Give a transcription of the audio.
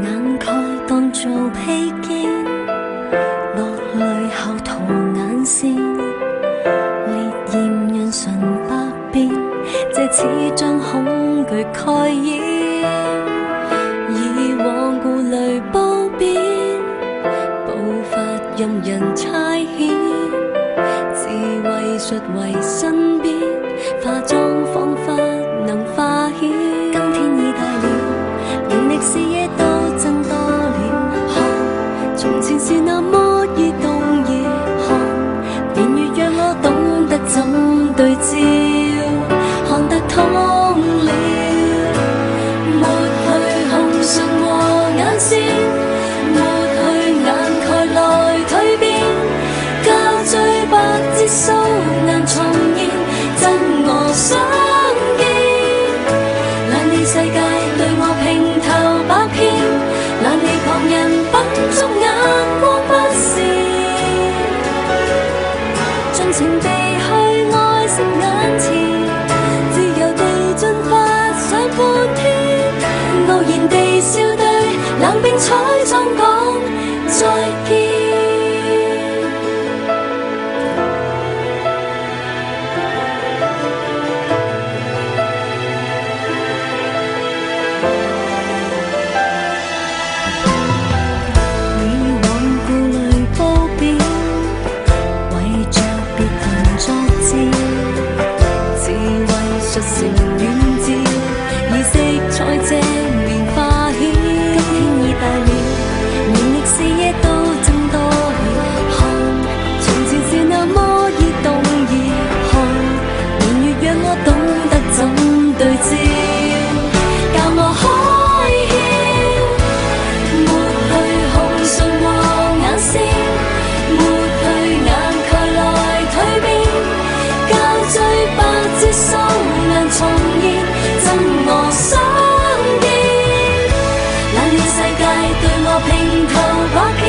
眼蓋當做披肩，落淚後塗眼線，烈焰潤唇百變，這次將恐懼蓋掩。以往顧慮褒貶，步伐任人差遣，智慧術為身邊，化妝彷彿能化險。今天已大了，連歷視野都增多了，看從前是那麼易動搖，看年月讓我懂得怎對焦，看得通了，抹去紅唇和眼線，抹去眼蓋來蛻變，膠追百折數難重現，真我相見。懶理世界對我評頭百遍，懶理旁人品足眼光不善，盡情地去愛惜眼前，自由地進發上半天，傲然地笑對冷冰彩妝講再見。術成遠照，以色彩遮面化險。今天已大了，年歷視野都增多了，看從前是那麼易動搖，看年月讓我懂得怎對焦，教我開竅，抹去紅唇和眼線，抹去眼蓋來蛻變，膠追百折數難重現，真我相見。懶理世界對我評頭百遍，